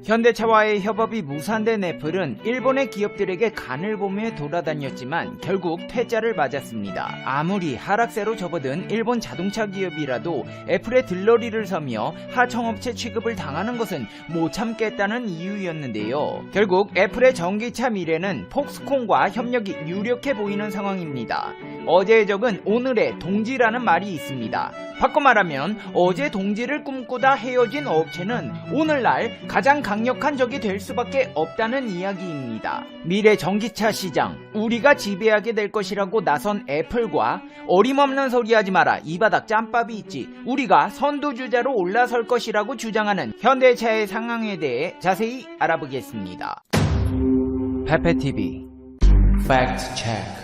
현대차와의 협업이 무산된 애플은 일본의 기업들에게 간을 보며 돌아다녔지만 결국 퇴짜를 맞았습니다. 아무리 하락세로 접어든 일본 자동차 기업이라도 애플의 들러리를 서며 하청업체 취급을 당하는 것은 못 참겠다는 이유였는데요. 결국 애플의 전기차 미래는 폭스콘과 협력이 유력해 보이는 상황입니다. 어제의 적은 오늘의 동지라는 말이 있습니다. 바꿔 말하면 어제 동지를 꿈꾸다 헤어진 업체는 오늘날 가장 강력한 적이 될 수밖에 없다는 이야기입니다. 미래 전기차 시장 우리가 지배하게 될 것이라고 나선 애플과 어림없는 소리 하지 마라 이 바닥 짬밥이 있지 우리가 선두주자로 올라설 것이라고 주장하는 현대차의 상황에 대해 자세히 알아보겠습니다. 페페TV 팩트 체크.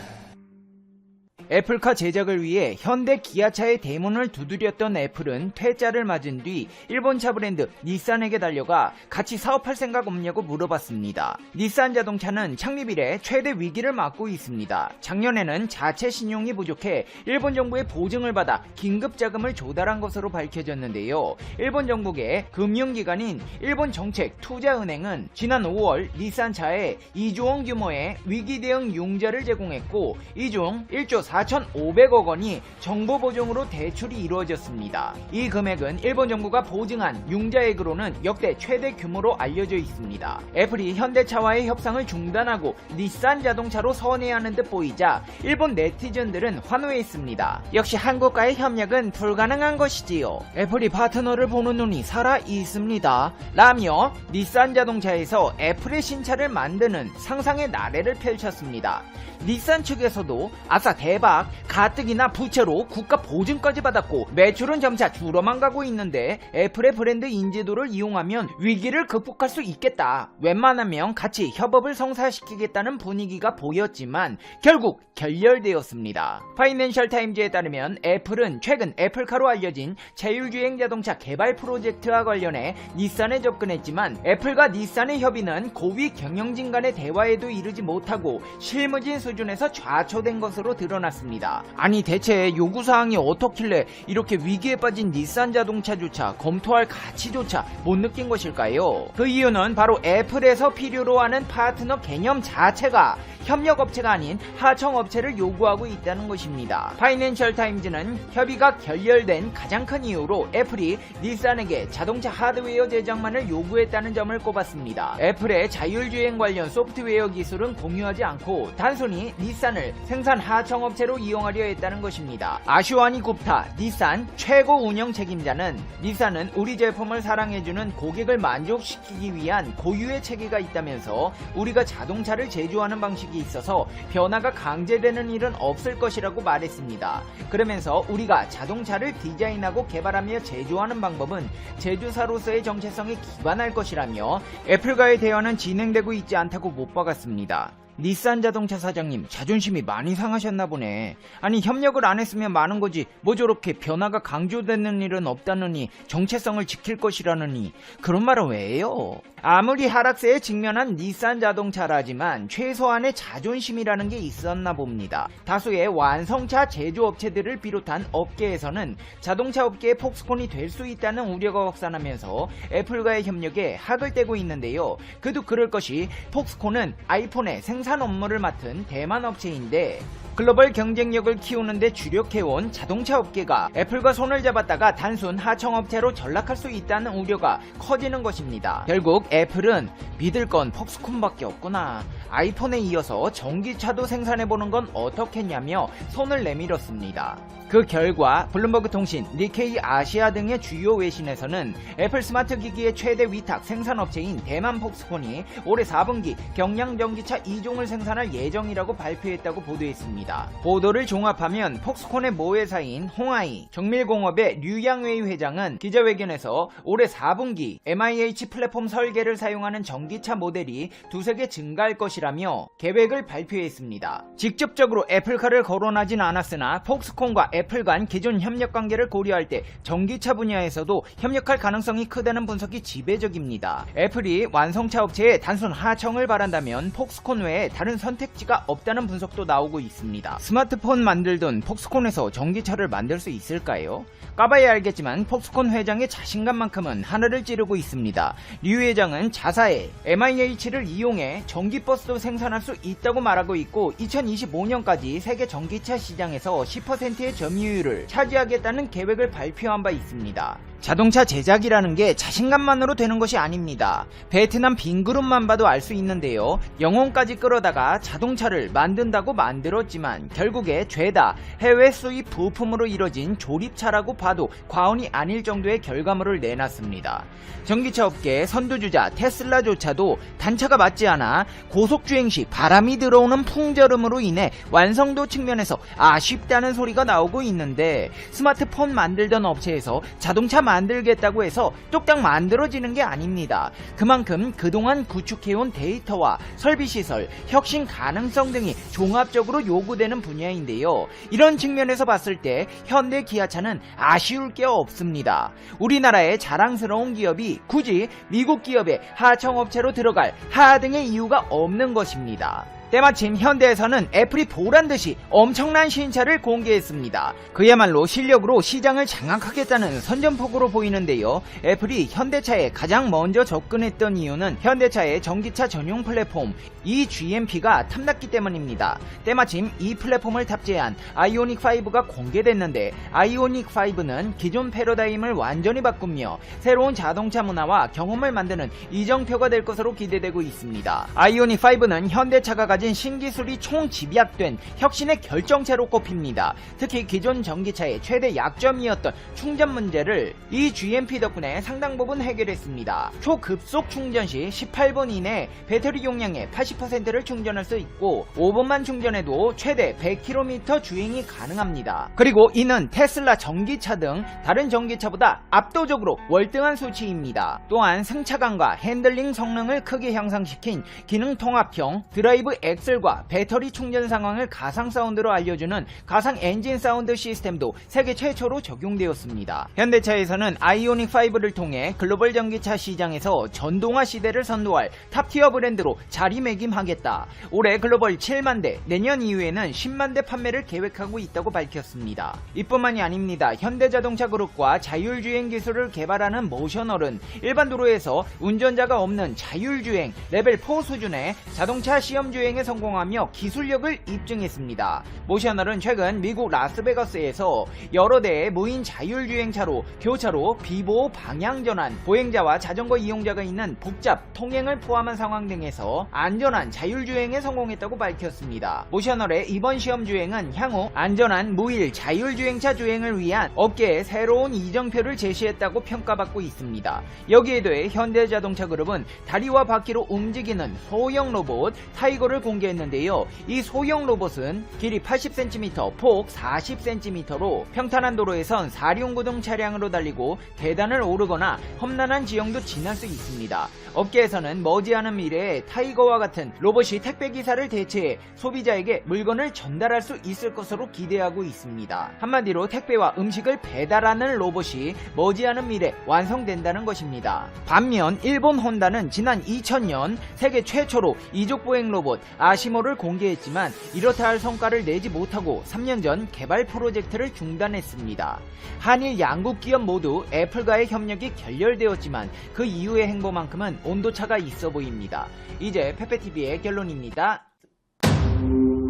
애플카 제작을 위해 현대 기아차의 대문을 두드렸던 애플은 퇴짜를 맞은 뒤 일본차 브랜드 닛산에게 달려가 같이 사업할 생각 없냐고 물어봤습니다. 닛산 자동차는 창립 이래 최대 위기를 맞고 있습니다. 작년에는 자체 신용이 부족해 일본 정부의 보증을 받아 긴급 자금을 조달한 것으로 밝혀졌는데요. 일본 정부의 금융기관인 일본정책투자은행은 지난 5월 닛산차에 2조 원 규모의 위기 대응 융자를 제공했고 이 중 1조 4,500억 원이 정부 보증으로 대출이 이루어졌습니다. 이 금액은 일본 정부가 보증한 융자액으로는 역대 최대 규모로 알려져 있습니다. 애플이 현대차와의 협상을 중단하고 닛산 자동차로 선회하는 듯 보이자 일본 네티즌들은 환호했습니다. 역시 한국과의 협력은 불가능한 것이지요. 애플이 파트너를 보는 눈이 살아 있습니다. 라며 닛산 자동차에서 애플의 신차를 만드는 상상의 나래를 펼쳤습니다. 닛산 측에서도 아싸 대박 가뜩이나 부채로 국가 보증까지 받았고 매출은 점차 줄어만 가고 있는데 애플의 브랜드 인지도를 이용하면 위기를 극복할 수 있겠다. 웬만하면 같이 협업을 성사시키겠다는 분위기가 보였지만 결국 결렬되었습니다. 파이낸셜 타임즈에 따르면 애플은 최근 애플카로 알려진 자율주행 자동차 개발 프로젝트와 관련해 닛산에 접근했지만 애플과 닛산의 협의는 고위 경영진 간의 대화에도 이르지 못하고 실무진 수준에서 좌초된 것으로 드러났습니다. 아니 대체 요구사항이 어떻길래 이렇게 위기에 빠진 닛산 자동차조차 검토할 가치조차 못 느낀 것일까요? 그 이유는 바로 애플에서 필요로 하는 파트너 개념 자체가 협력업체가 아닌 하청업체를 요구하고 있다는 것입니다. 파이낸셜 타임즈는 협의가 결렬된 가장 큰 이유로 애플이 닛산에게 자동차 하드웨어 제작만을 요구했다는 점을 꼽았습니다. 애플의 자율주행 관련 소프트웨어 기술은 공유하지 않고 단순히 닛산을 생산 하청업체로 이용하려 했다는 것입니다. 아슈와니 굽타 닛산 최고 운영 책임자는 닛산은 우리 제품을 사랑해주는 고객을 만족시키기 위한 고유의 체계가 있다면서 우리가 자동차를 제조하는 방식이 있어서 변화가 강제되는 일은 없을 것이라고 말했습니다. 그러면서 우리가 자동차를 디자인하고 개발하며 제조하는 방법은 제조사로서의 정체성에 기반할 것이라며 애플과의 대화는 진행되고 있지 않다고 못 박았습니다. 닛산 자동차 사장님 자존심이 많이 상하셨나 보네. 아니 협력을 안 했으면 마는 거지 뭐 저렇게 변화가 강조되는 일은 없다느니 정체성을 지킬 것이라느니 그런 말은 왜 해요? 아무리 하락세에 직면한 닛산 자동차라지만 최소한의 자존심이라는 게 있었나 봅니다. 다수의 완성차 제조업체들을 비롯한 업계에서는 자동차 업계의 폭스콘이 될 수 있다는 우려가 확산하면서 애플과의 협력에 학을 떼고 있는데요. 그도 그럴 것이 폭스콘은 아이폰의 생산 업무를 맡은 대만 업체인데 글로벌 경쟁력을 키우는데 주력해온 자동차 업계가 애플과 손을 잡았다가 단순 하청업체로 전락할 수 있다는 우려가 커지는 것입니다. 결국 애플은 믿을 건 폭스콘밖에 없구나. 아이폰에 이어서 전기차도 생산해보는 건 어떻겠냐며 손을 내밀었습니다. 그 결과 블룸버그 통신, 니케이 아시아 등의 주요 외신에서는 애플 스마트 기기의 최대 위탁 생산업체인 대만 폭스콘이 올해 4분기 경량 전기차 2종을 생산할 예정이라고 발표했다고 보도했습니다. 보도를 종합하면 폭스콘의 모회사인 홍하이 정밀공업의 류양웨이 회장은 기자회견에서 올해 4분기 MIH 플랫폼 설계를 사용하는 전기차 모델이 두세 개 증가할 것이라고 것이라며 계획을 발표했습니다. 직접적으로 애플카를 거론하진 않았으나 폭스콘과 애플 간 기존 협력 관계를 고려할 때 전기차 분야에서도 협력할 가능성이 크다는 분석이 지배적입니다. 애플이 완성차 업체에 단순 하청을 바란다면 폭스콘 외에 다른 선택지가 없다는 분석도 나오고 있습니다. 스마트폰 만들던 폭스콘에서 전기차를 만들 수 있을까요? 까봐야 알겠지만 폭스콘 회장의 자신감만큼은 하늘을 찌르고 있습니다. 류 회장은 자사의 MIH를 이용해 전기버스도 생산할 수 있다고 말하고 있고 2025년까지 세계 전기차 시장에서 10%의 점유율을 차지하겠다는 계획을 발표한 바 있습니다. 자동차 제작이라는 게 자신감만으로 되는 것이 아닙니다. 베트남 빈그룹만 봐도 알 수 있는데요. 영혼까지 끌어다가 자동차를 만든다고 만들었지만 결국에 죄다 해외 수입 부품으로 이뤄진 조립차라고 봐도 과언이 아닐 정도의 결과물을 내놨습니다. 전기차 업계 선두주자 테슬라조차도 단차가 맞지 않아 고속주행 시 바람이 들어오는 풍절음으로 인해 완성도 측면에서 아쉽다는 소리가 나오고 있는데 스마트폰 만들던 업체에서 자동차 만들겠다고 해서 뚝딱 만들어지는 게 아닙니다. 그만큼 그동안 구축해온 데이터와 설비시설, 혁신 가능성 등이 종합적으로 요구되는 분야인데요. 이런 측면에서 봤을 때 현대 기아차는 아쉬울 게 없습니다. 우리나라의 자랑스러운 기업이 굳이 미국 기업의 하청업체로 들어갈 하등의 이유가 없는 것입니다. 때마침 현대에서는 애플이 보란듯이 엄청난 신차를 공개했습니다. 그야말로 실력으로 시장을 장악하겠다는 선전포고로 보이는데요. 애플이 현대차에 가장 먼저 접근했던 이유는 현대차의 전기차 전용 플랫폼 eGMP가 탐났기 때문입니다. 때마침 이 플랫폼을 탑재한 아이오닉5가 공개됐는데 아이오닉5는 기존 패러다임을 완전히 바꾸며 새로운 자동차 문화와 경험을 만드는 이정표가 될 것으로 기대되고 있습니다. 아이오닉5는 현대차가 가진 신기술이 총집약된 혁신의 결정체로 꼽힙니다. 특히 기존 전기차의 최대 약점이었던 충전 문제를 이 GMP 덕분에 상당 부분 해결했습니다. 초급속 충전 시 18분 이내 배터리 용량의 80%를 충전할 수 있고 5분만 충전해도 최대 100km 주행이 가능합니다. 그리고 이는 테슬라 전기차 등 다른 전기차보다 압도적으로 월등한 수치입니다. 또한 승차감과 핸들링 성능을 크게 향상시킨 기능 통합형 드라이브 엑셀과 배터리 충전 상황을 가상 사운드로 알려주는 가상 엔진 사운드 시스템도 세계 최초로 적용되었습니다. 현대차에서는 아이오닉5를 통해 글로벌 전기차 시장에서 전동화 시대를 선도할 탑티어 브랜드로 자리매김하겠다. 올해 글로벌 7만 대, 내년 이후에는 10만 대 판매를 계획하고 있다고 밝혔습니다. 이뿐만이 아닙니다. 현대자동차 그룹과 자율주행 기술을 개발하는 모셔널은 일반 도로에서 운전자가 없는 자율주행 레벨 4 수준의 자동차 시험주행에 성공하며 기술력을 입증했습니다. 모셔널은 최근 미국 라스베가스에서 여러 대의 무인 자율주행차로 교차로 비보호 방향전환, 보행자와 자전거 이용자가 있는 복잡 통행을 포함한 상황 등에서 안전한 자율주행에 성공했다고 밝혔습니다. 모셔널의 이번 시험주행은 향후 안전한 무일 자율주행차 주행을 위한 업계의 새로운 이정표를 제시했다고 평가받고 있습니다. 여기에 더해 현대자동차그룹은 다리와 바퀴로 움직이는 소형 로봇 타이거를 공개했는데요. 이 소형 로봇은 길이 80cm, 폭 40cm로 평탄한 도로에선 4륜구동 차량으로 달리고 계단을 오르거나 험난한 지형도 지날 수 있습니다. 업계에서는 머지않은 미래에 타이거와 같은 로봇이 택배기사를 대체해 소비자에게 물건을 전달할 수 있을 것으로 기대하고 있습니다. 한마디로 택배와 음식을 배달하는 로봇이 머지않은 미래 완성된다는 것입니다. 반면 일본 혼다는 지난 2000년 세계 최초로 이족보행 로봇 아시모를 공개했지만 이렇다 할 성과를 내지 못하고 3년 전 개발 프로젝트를 중단했습니다. 한일 양국 기업 모두 애플과의 협력이 결렬되었지만 그 이후의 행보만큼은 온도차가 있어 보입니다. 이제 페페TV의 결론입니다.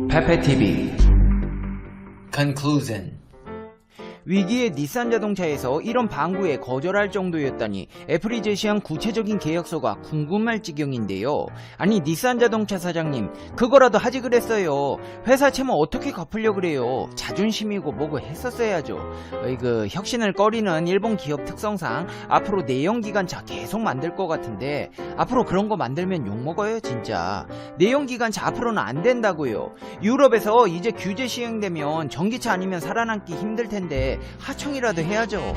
페페TV Conclusion. 위기의 닛산 자동차에서 이런 방구에 거절할 정도였다니 애플이 제시한 구체적인 계약서가 궁금할 지경인데요. 아니 닛산 자동차 사장님 그거라도 하지 그랬어요. 회사 채무 어떻게 갚으려고 그래요. 자존심이고 뭐고 했었어야죠. 어이구 혁신을 꺼리는 일본 기업 특성상 앞으로 내연기관차 계속 만들 것 같은데 앞으로 그런 거 만들면 욕먹어요 진짜. 내연기관차 앞으로는 안 된다고요. 유럽에서 이제 규제 시행되면 전기차 아니면 살아남기 힘들 텐데 하는데 하청이라도 해야죠.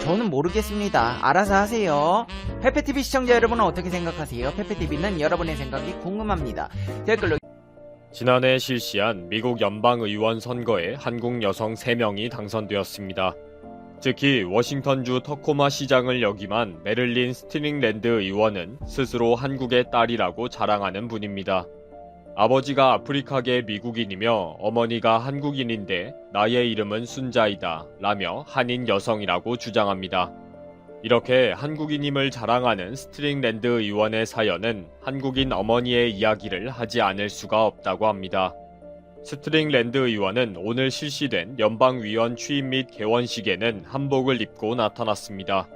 저는 모르겠습니다. 알아서 하세요. 페페TV 시청자 여러분은 어떻게 생각하세요? 페페TV는 여러분의 생각이 궁금합니다. 댓글로. 지난해 실시한 미국 연방의원 선거에 한국 여성 3명이 당선되었습니다. 특히 워싱턴주 터코마 시장을 역임한 메릴린 스트링랜드 의원은 스스로 한국의 딸이라고 자랑하는 분입니다. 아버지가 아프리카계 미국인이며 어머니가 한국인인데 나의 이름은 순자이다 라며 한인 여성이라고 주장합니다. 이렇게 한국인임을 자랑하는 스트링랜드 의원의 사연은 한국인 어머니의 이야기를 하지 않을 수가 없다고 합니다. 스트링랜드 의원은 오늘 실시된 연방위원 취임 및 개원식에는 한복을 입고 나타났습니다.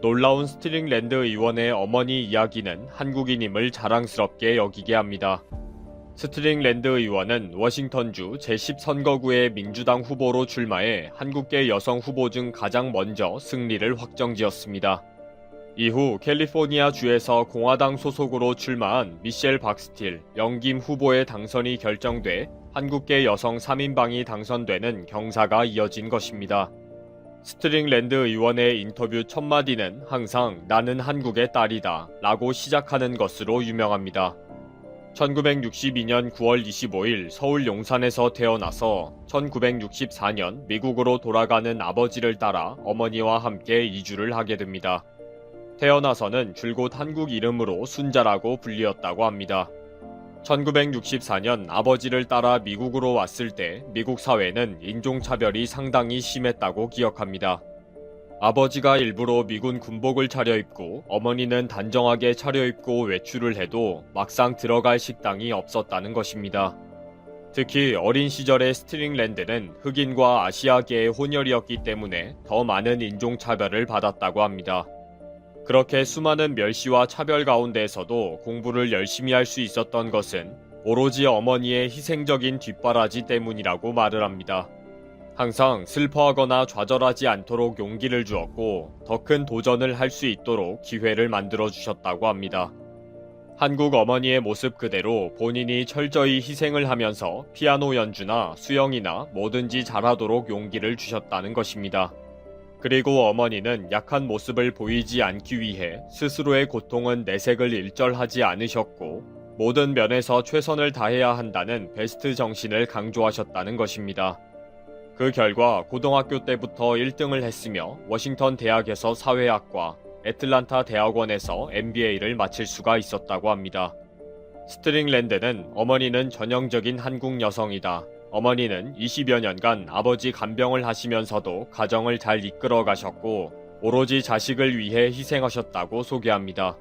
놀라운 스트링랜드 의원의 어머니 이야기는 한국인임을 자랑스럽게 여기게 합니다. 스트링랜드 의원은 워싱턴주 제10선거구의 민주당 후보로 출마해 한국계 여성 후보 중 가장 먼저 승리를 확정지었습니다. 이후 캘리포니아주에서 공화당 소속으로 출마한 미셸 박스틸, 영김 후보의 당선이 결정돼 한국계 여성 3인방이 당선되는 경사가 이어진 것입니다. 스트링랜드 의원의 인터뷰 첫 마디는 항상 나는 한국의 딸이다 라고 시작하는 것으로 유명합니다. 1962년 9월 25일 서울 용산에서 태어나서 1964년 미국으로 돌아가는 아버지를 따라 어머니와 함께 이주를 하게 됩니다. 태어나서는 줄곧 한국 이름으로 순자라고 불리었다고 합니다. 1964년 아버지를 따라 미국으로 왔을 때 미국 사회는 인종차별이 상당히 심했다고 기억합니다. 아버지가 일부러 미군 군복을 차려입고 어머니는 단정하게 차려입고 외출을 해도 막상 들어갈 식당이 없었다는 것입니다. 특히 어린 시절의 스트링랜드는 흑인과 아시아계의 혼혈이었기 때문에 더 많은 인종차별을 받았다고 합니다. 그렇게 수많은 멸시와 차별 가운데에서도 공부를 열심히 할 수 있었던 것은 오로지 어머니의 희생적인 뒷바라지 때문이라고 말을 합니다. 항상 슬퍼하거나 좌절하지 않도록 용기를 주었고 더 큰 도전을 할 수 있도록 기회를 만들어 주셨다고 합니다. 한국 어머니의 모습 그대로 본인이 철저히 희생을 하면서 피아노 연주나 수영이나 뭐든지 잘하도록 용기를 주셨다는 것입니다. 그리고 어머니는 약한 모습을 보이지 않기 위해 스스로의 고통은 내색을 일절하지 않으셨고 모든 면에서 최선을 다해야 한다는 베스트 정신을 강조하셨다는 것입니다. 그 결과 고등학교 때부터 1등을 했으며 워싱턴 대학에서 사회학과, 애틀란타 대학원에서 MBA를 마칠 수가 있었다고 합니다. 스트링랜드는 어머니는 전형적인 한국 여성이다. 어머니는 20여 년간 아버지 간병을 하시면서도 가정을 잘 이끌어 가셨고 오로지 자식을 위해 희생하셨다고 소개합니다.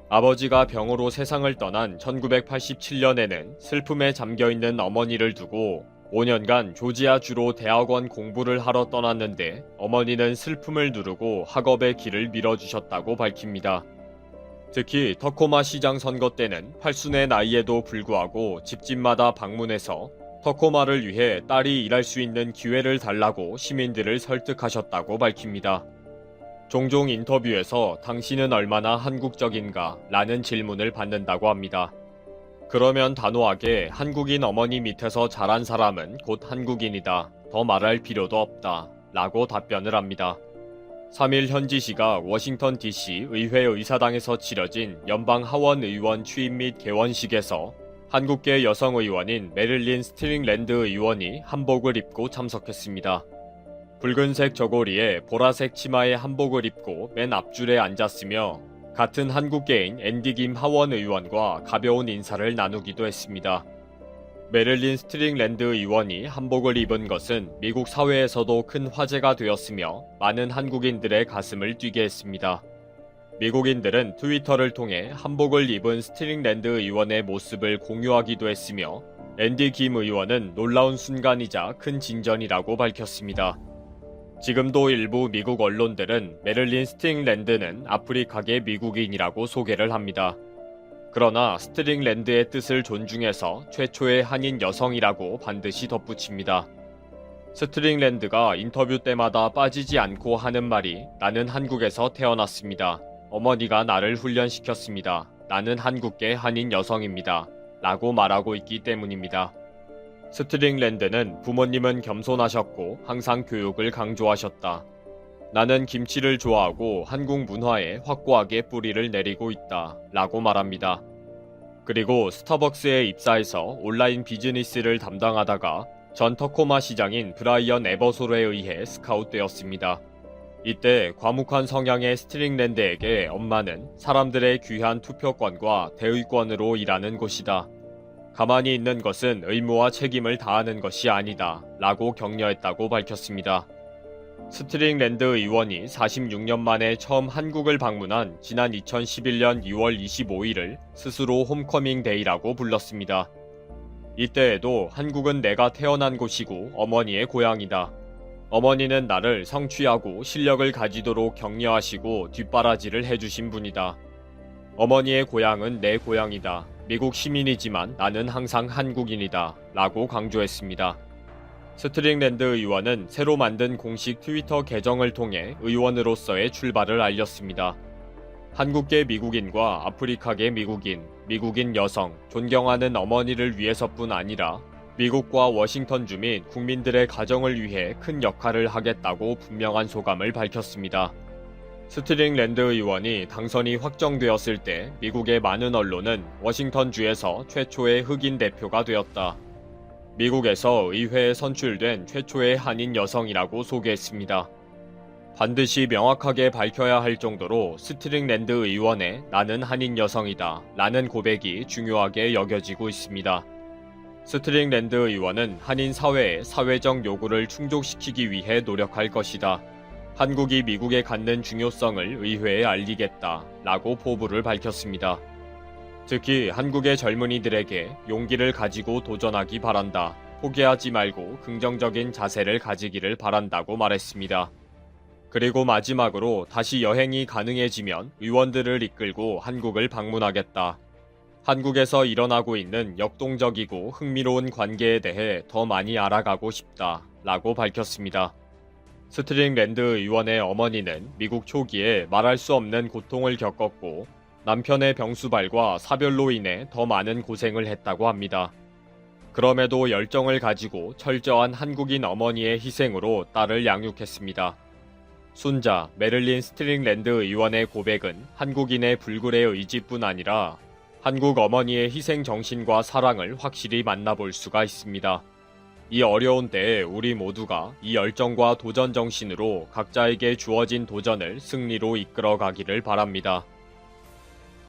아버지가 병으로 세상을 떠난 1987년에는 슬픔에 잠겨있는 어머니를 두고 5년간 조지아주로 대학원 공부를 하러 떠났는데 어머니는 슬픔을 누르고 학업의 길을 밀어주셨다고 밝힙니다. 특히 터코마 시장 선거 때는 8순의 나이에도 불구하고 집집마다 방문해서 터코마를 위해 딸이 일할 수 있는 기회를 달라고 시민들을 설득하셨다고 밝힙니다. 종종 인터뷰에서 당신은 얼마나 한국적인가? 라는 질문을 받는다고 합니다. 그러면 단호하게 한국인 어머니 밑에서 자란 사람은 곧 한국인이다. 더 말할 필요도 없다. 라고 답변을 합니다. 3일 현지시가 워싱턴 DC 의회 의사당에서 치러진 연방 하원 의원 취임 및 개원식에서 한국계 여성 의원인 메릴린 스트링랜드 의원이 한복을 입고 참석했습니다. 붉은색 저고리에 보라색 치마에 한복을 입고 맨 앞줄에 앉았으며 같은 한국계인 앤디 김 하원 의원과 가벼운 인사를 나누기도 했습니다. 메릴린 스트링랜드 의원이 한복을 입은 것은 미국 사회에서도 큰 화제가 되었으며 많은 한국인들의 가슴을 뛰게 했습니다. 미국인들은 트위터를 통해 한복을 입은 스트링랜드 의원의 모습을 공유하기도 했으며 앤디 김 의원은 놀라운 순간이자 큰 진전이라고 밝혔습니다. 지금도 일부 미국 언론들은 메릴린 스트링랜드는 아프리카계 미국인이라고 소개를 합니다. 그러나 스트링랜드의 뜻을 존중해서 최초의 한인 여성이라고 반드시 덧붙입니다. 스트링랜드가 인터뷰 때마다 빠지지 않고 하는 말이 나는 한국에서 태어났습니다. 어머니가 나를 훈련시켰습니다. 나는 한국계 한인 여성입니다. 라고 말하고 있기 때문입니다. 스트링랜드는 부모님은 겸손하셨고 항상 교육을 강조하셨다. 나는 김치를 좋아하고 한국 문화에 확고하게 뿌리를 내리고 있다. 라고 말합니다. 그리고 스타벅스에 입사해서 온라인 비즈니스를 담당하다가 전 터코마 시장인 브라이언 에버솔에 의해 스카웃되었습니다. 이때 과묵한 성향의 스트링랜드에게 엄마는 사람들의 귀한 투표권과 대의권으로 일하는 곳이다. 가만히 있는 것은 의무와 책임을 다하는 것이 아니다. 라고 격려했다고 밝혔습니다. 스트링랜드 의원이 46년 만에 처음 한국을 방문한 지난 2011년 2월 25일을 스스로 홈커밍 데이라고 불렀습니다. 이때에도 한국은 내가 태어난 곳이고 어머니의 고향이다. 어머니는 나를 성취하고 실력을 가지도록 격려하시고 뒷바라지를 해주신 분이다. 어머니의 고향은 내 고향이다. 미국 시민이지만 나는 항상 한국인이다. 라고 강조했습니다. 스트링랜드 의원은 새로 만든 공식 트위터 계정을 통해 의원으로서의 출발을 알렸습니다. 한국계 미국인과 아프리카계 미국인, 미국인 여성, 존경하는 어머니를 위해서뿐 아니라 미국과 워싱턴주 및 국민들의 가정을 위해 큰 역할을 하겠다고 분명한 소감을 밝혔습니다. 스트링랜드 의원이 당선이 확정되었을 때 미국의 많은 언론은 워싱턴주에서 최초의 흑인 대표가 되었다. 미국에서 의회에 선출된 최초의 한인 여성이라고 소개했습니다. 반드시 명확하게 밝혀야 할 정도로 스트링랜드 의원의 나는 한인 여성이다 라는 고백이 중요하게 여겨지고 있습니다. 스트링랜드 의원은 한인 사회의 사회적 요구를 충족시키기 위해 노력할 것이다. 한국이 미국에 갖는 중요성을 의회에 알리겠다 라고 포부를 밝혔습니다. 특히 한국의 젊은이들에게 용기를 가지고 도전하기 바란다. 포기하지 말고 긍정적인 자세를 가지기를 바란다고 말했습니다. 그리고 마지막으로 다시 여행이 가능해지면 의원들을 이끌고 한국을 방문하겠다. 한국에서 일어나고 있는 역동적이고 흥미로운 관계에 대해 더 많이 알아가고 싶다. 라고 밝혔습니다. 스트링랜드 의원의 어머니는 미국 초기에 말할 수 없는 고통을 겪었고 남편의 병수발과 사별로 인해 더 많은 고생을 했다고 합니다. 그럼에도 열정을 가지고 철저한 한국인 어머니의 희생으로 딸을 양육했습니다. 순자 메릴린 스트링랜드 의원의 고백은 한국인의 불굴의 의지뿐 아니라 한국 어머니의 희생 정신과 사랑을 확실히 만나볼 수가 있습니다. 이 어려운 때에 우리 모두가 이 열정과 도전 정신으로 각자에게 주어진 도전을 승리로 이끌어 가기를 바랍니다.